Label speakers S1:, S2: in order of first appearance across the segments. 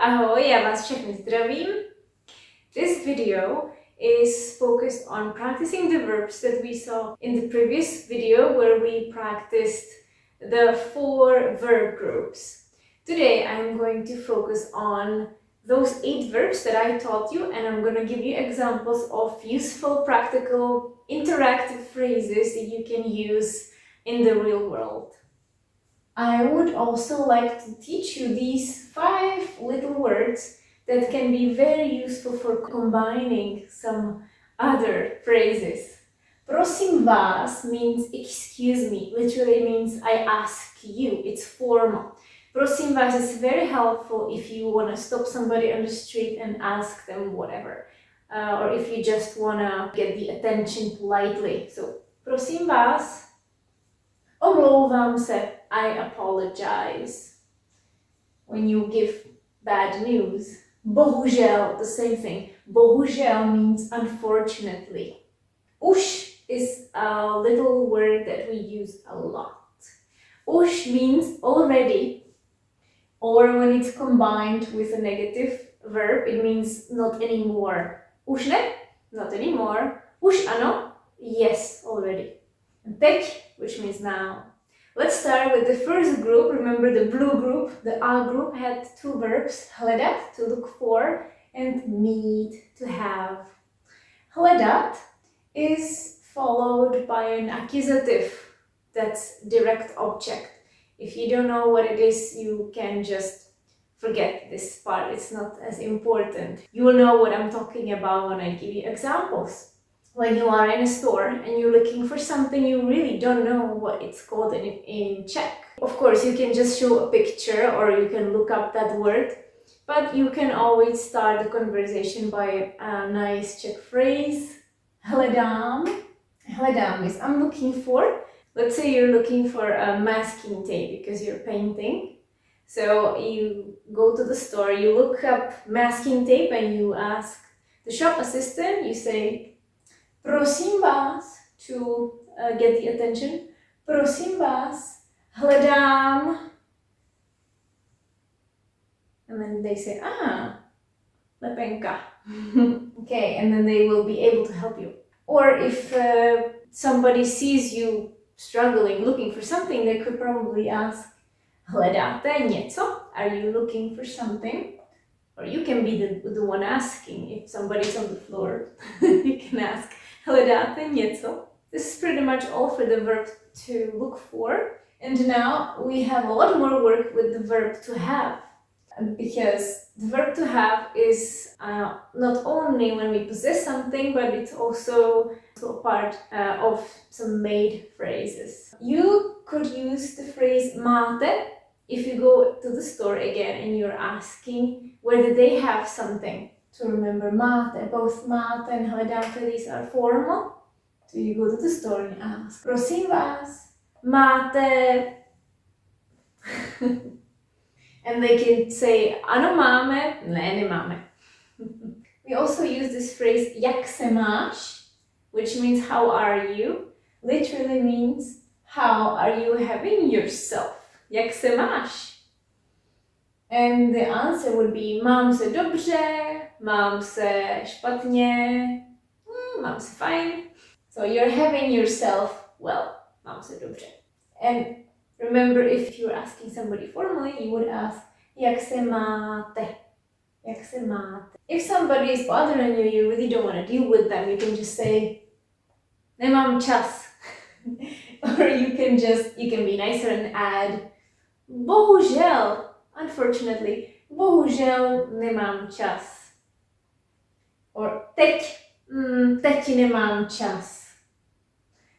S1: Ahoj, já vás všechny zdravím. This video is focused on practicing the verbs that we saw in the previous video where we practiced the 4 verb groups. Today I'm going to focus on those 8 verbs that I taught you, and I'm going to give you examples of useful, practical, interactive phrases that you can use in the real world. I would also like to teach you these 5 little words that can be very useful for combining some other phrases. Prosím vás means excuse me, literally means I ask you, it's formal. Prosím vás is very helpful if you want to stop somebody on the street and ask them whatever. Or if you just want to get the attention politely. So, prosím vás, omlouvám se, I apologize. When you give bad news. Bohužel, the same thing. Bohužel means unfortunately. Už is a little word that we use a lot. Už means already, or when it's combined with a negative verb, it means not anymore. Už ne, not anymore. Už ano, yes, already. And teď, which means now. Let's start with the first group. Remember the blue group, the A group had 2 verbs, hledat, to look for, and mít, to have. Hledat is followed by an accusative, that's direct object. If you don't know what it is, you can just forget this part, it's not as important. You will know what I'm talking about when I give you examples. When you are in a store and you're looking for something, you really don't know what it's called in Czech. Of course, you can just show a picture or you can look up that word, but you can always start the conversation by a nice Czech phrase. Hledám. Hledám is I'm looking for. Let's say you're looking for a masking tape because you're painting. So you go to the store, you look up masking tape and you ask the shop assistant, you say, prosím vás, to get the attention. Prosím vás, hledám. And then they say, lepenka. Okay, and then they will be able to help you. Or if somebody sees you struggling, looking for something, they could probably ask, hledáte něco? Are you looking for something? Or you can be the one asking. If somebody's on the floor, you can ask, hledáte něco? This is pretty much all for the verb to look for. And now we have a lot more work with the verb to have. Because the verb to have is not only when we possess something, but it's also a part of some made phrases. You could use the phrase máte if you go to the store again and you're asking whether they have something. To remember máte, both máte and hledáte, these are formal. So you go to the store and ask, prosím vás, máte... And they can say, ano máme, ne, nemáme. We also use this phrase, jak se máš, which means how are you, literally means how are you having yourself, jak se máš. And the answer would be, mám se dobře, mám se špatně, mám se fajn. So you're having yourself well, mám se dobře. And remember, if you're asking somebody formally, you would ask, jak se máte? Jak se máte? If somebody is bothering you, you really don't want to deal with them, you can just say, nemám čas. Or you can be nicer and add, bohužel, unfortunately, bohužel nemám čas. Or teď nemám čas.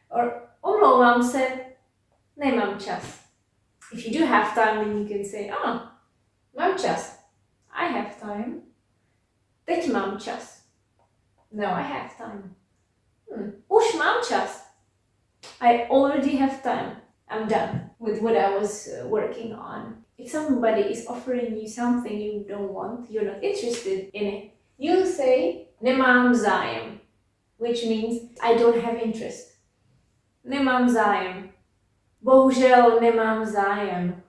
S1: Or omlouvám se, nemám čas. If you do have time, then you can say, mám čas. I have time. Teď mám čas. No, I have time. Už mám čas. I already have time. I'm done with what I was working on. If somebody is offering you something you don't want, you're not interested in it, you say, nemám zájem, which means I don't have interest. Nemám zájem. Bohužel nemám zájem.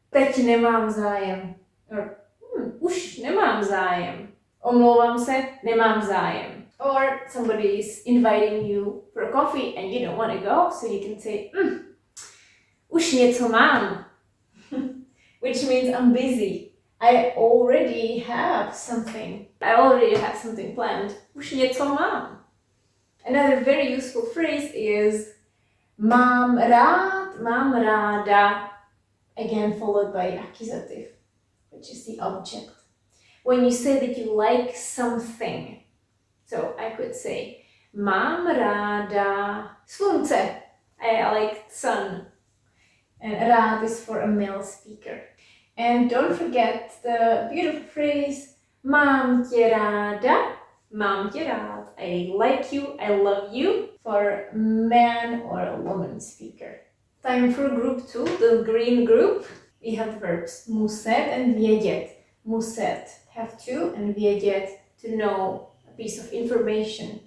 S1: Teď nemám zájem. Or, nemám zájem. Omlouvám se, nemám zájem. Or somebody is inviting you for a coffee and you don't want to go, so you can say, už něco mám. Which means I'm busy. I already have something. Planned. Už něco mám. Another very useful phrase is mám rád, mám ráda, again followed by accusative, which is the object. When you say that you like something, so I could say mám ráda slunce. I like sun. And rád is for a male speaker. And don't forget the beautiful phrase mám tě ráda, mám tě rád. I like you, I love you for man or a woman speaker. Time for group 2, the green group. We have verbs muset and vědět. Muset, have to, and vědět, to know a piece of information.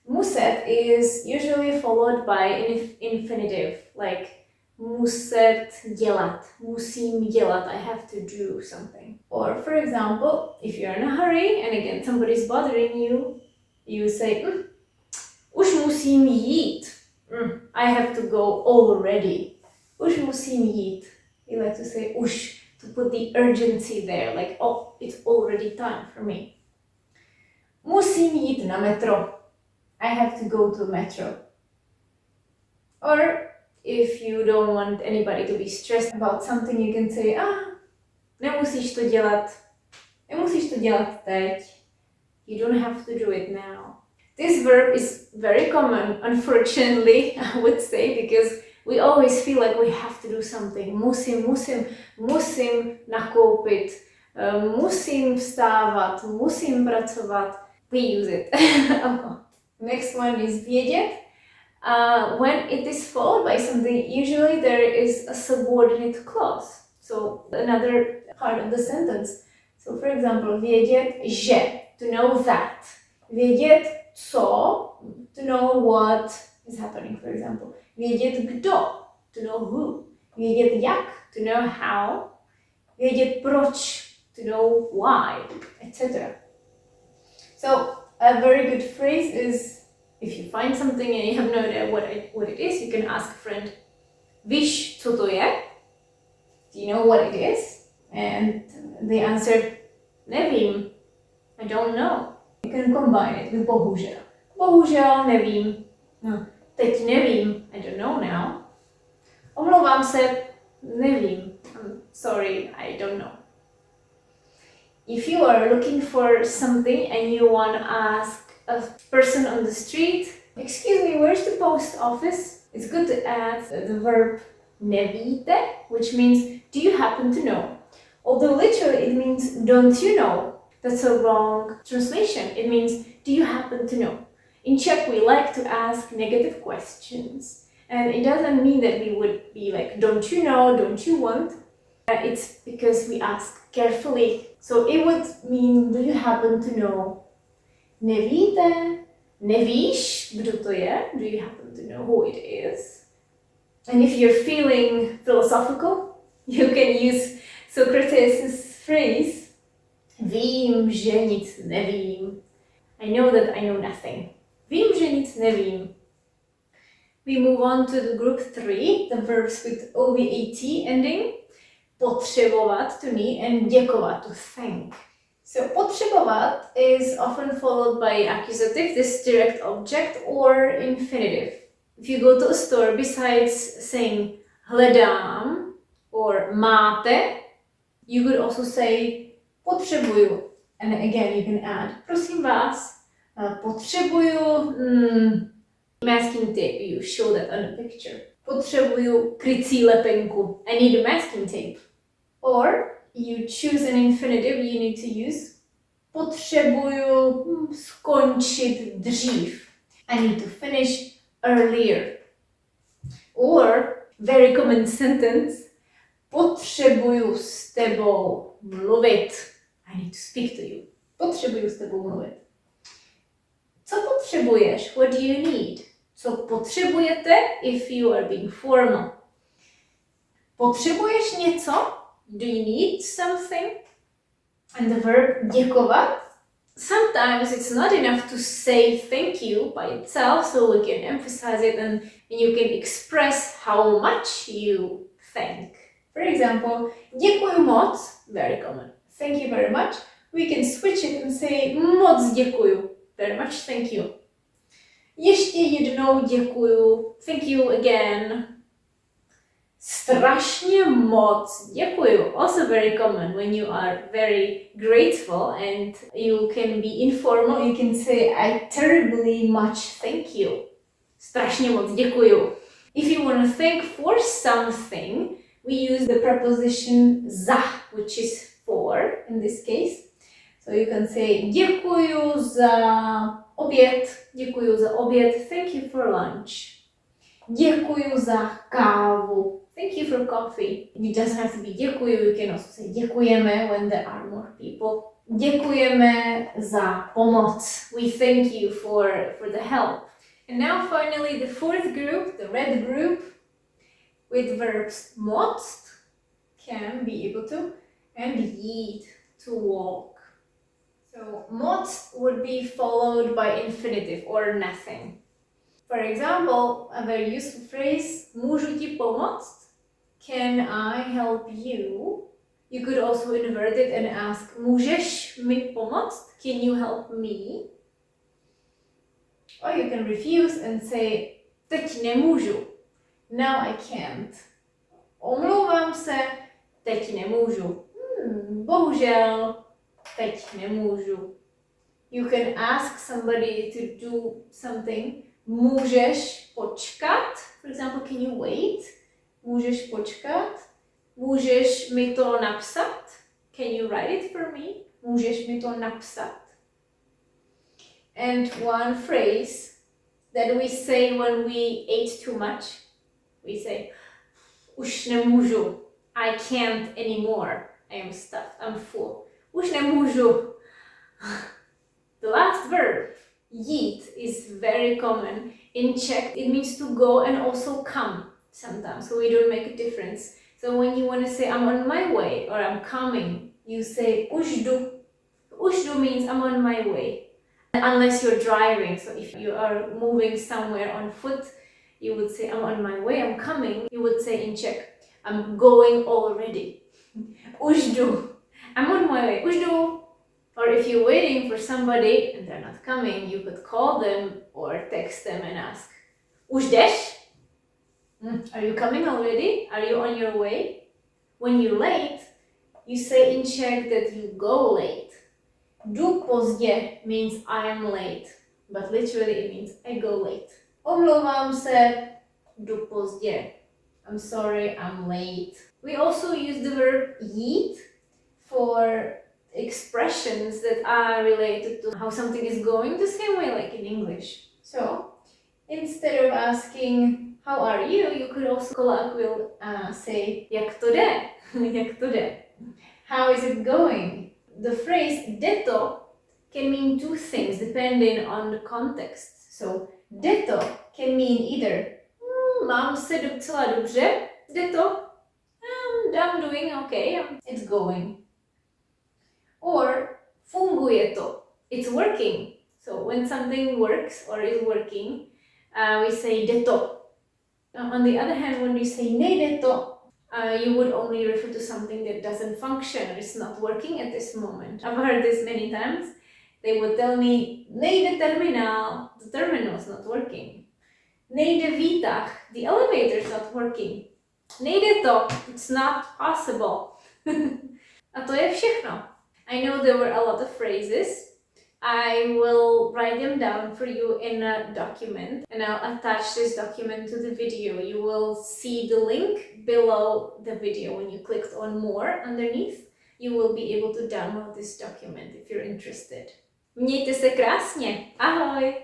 S1: Muset is usually followed by an infinitive, like muset dělat, musím dělat, I have to do something. Or for example, if you're in a hurry and again somebody's bothering you, you say, už musím jít. I have to go already. Už musím jít. You like to say už, to put the urgency there, like, oh, it's already time for me. Musím jít na metro. I have to go to metro. Or if you don't want anybody to be stressed about something, you can say, nemusíš to dělat. Nemusíš to dělat teď. You don't have to do it now. This verb is very common, unfortunately, I would say, because we always feel like we have to do something. Musím nakoupit, musím vstávat, musím pracovat. We use it. Next one is vědět. When it is followed by something, usually there is a subordinate clause. So another part of the sentence. So for example, vědět, že, to know that. Vědět, co, to know what is happening, for example. Vědět, kdo, to know who. Vědět, jak, to know how. Vědět, proč, to know why, etc. So a very good phrase is, if you find something and you have no idea what it is, you can ask a friend, víš, co to je? Do you know what it is? And they answer, nevím, I don't know. You can combine it with bohužel. Bohužel, nevím. No, teď nevím, I don't know now. Omlouvám se, nevím. I'm sorry, I don't know. If you are looking for something and you want to ask a person on the street, excuse me, where's the post office? It's good to add the verb nevíte, which means do you happen to know? Although literally it means don't you know? That's a wrong translation. It means do you happen to know? In Czech we like to ask negative questions, and it doesn't mean that we would be like don't you know, don't you want? It's because we ask carefully. So it would mean do you happen to know? Nevíte? Nevíš, kdo to je? Do you happen to know who it is? And if you're feeling philosophical, you can use Socrates' phrase, vím, že nic nevím. I know that I know nothing. Vím, že nic nevím. We move on to the group 3, the verbs with OVAT ending. Potřebovat, to need, and děkovat, to thank. So potřebovat is often followed by accusative, this direct object, or infinitive. If you go to a store, besides saying hledám or máte, you could also say potřebuju. And again you can add, prosím vás, potřebuju masking tape, you show that on the picture. Potřebuju krycí lepenku, I need a masking tape. Or you choose an infinitive, you need to use potřebuju skončit dřív. I need to finish earlier. Or, very common sentence, potřebuju s tebou mluvit. I need to speak to you. Potřebuju s tebou mluvit. Co potřebuješ? What do you need? Co potřebujete if you are being formal? Potřebuješ něco? Do you need something? And the verb děkovat. Sometimes it's not enough to say thank you by itself, so we can emphasize it and you can express how much you thank. For example, děkuju moc, very common. Thank you very much. We can switch it and say moc děkuju, very much thank you. Ještě jednou děkuju, thank you again. Strašně moc děkuju, also very common when you are very grateful and you can be informal, you can say I terribly much thank you. Strašně moc děkuju. If you want to thank for something, we use the preposition za, which is for in this case. So you can say děkuju za oběd, thank you for lunch. Děkuju za kávu. Thank you for coffee. It doesn't have to be děkuju, you can also say děkujeme when there are more people. Děkujeme za pomoc. We thank you for the help. And now finally the fourth group, the red group, with verbs moct, can, be able to, and vědět, to walk. So moct would be followed by infinitive or nothing. For example, a very useful phrase, můžu ti pomoct? Can I help you? You could also invert it and ask, můžeš mi pomoct? Can you help me? Or you can refuse and say, teď nemůžu. Now I can't. Omlouvám se, teď nemůžu. Bohužel, teď nemůžu. You can ask somebody to do something. Můžeš počkat? For example, can you wait? Můžeš počkat? Můžeš mi to napsat? Can you write it for me? Můžeš mi to napsat? And one phrase that we say when we ate too much, we say, už nemůžu. I can't anymore. I am stuffed. I'm full. Už nemůžu. The last verb, jít, is very common. In Czech, it means to go and also come sometimes, so we don't make a difference. So when you want to say, I'm on my way, or I'm coming, you say, už jdu. Už jdu means I'm on my way. Unless you're driving, so if you are moving somewhere on foot, you would say, I'm on my way, I'm coming. You would say in Czech, I'm going already. Už jdu. I'm on my way. Už jdu. Or if you're waiting for somebody and they're not coming, you could call them or text them and ask, už jdeš? Are you coming already? Are you on your way? When you're late, you say in Czech that you go late. Jdu pozdě means I am late, but literally it means I go late. Omlouvám se, jdu pozdě. I'm sorry, I'm late. We also use the verb jít for expressions that are related to how something is going the same way like in English. So, instead of asking, how are you? You could also colloquial say, jak to jde? Jak to jde? How is it going? The phrase jde to can mean two things depending on the context. So, jde to can mean either mám se docela dobře, jde to, I'm doing okay, it's going. Or funguje to, it's working. So when something works or is working, we say jde to. On the other hand, when we say nejde to, you would only refer to something that doesn't function or is not working at this moment. I've heard this many times. They would tell me, nejde terminál, the terminal is not working. Nejde výtah, the elevator is not working. Nejde to, it's not possible. A to je všechno. I know there were a lot of phrases. I will write them down for you in a document and I'll attach this document to the video. You will see the link below the video. When you clicked on more underneath, you will be able to download this document if you're interested. Mějte se krásně. Ahoj!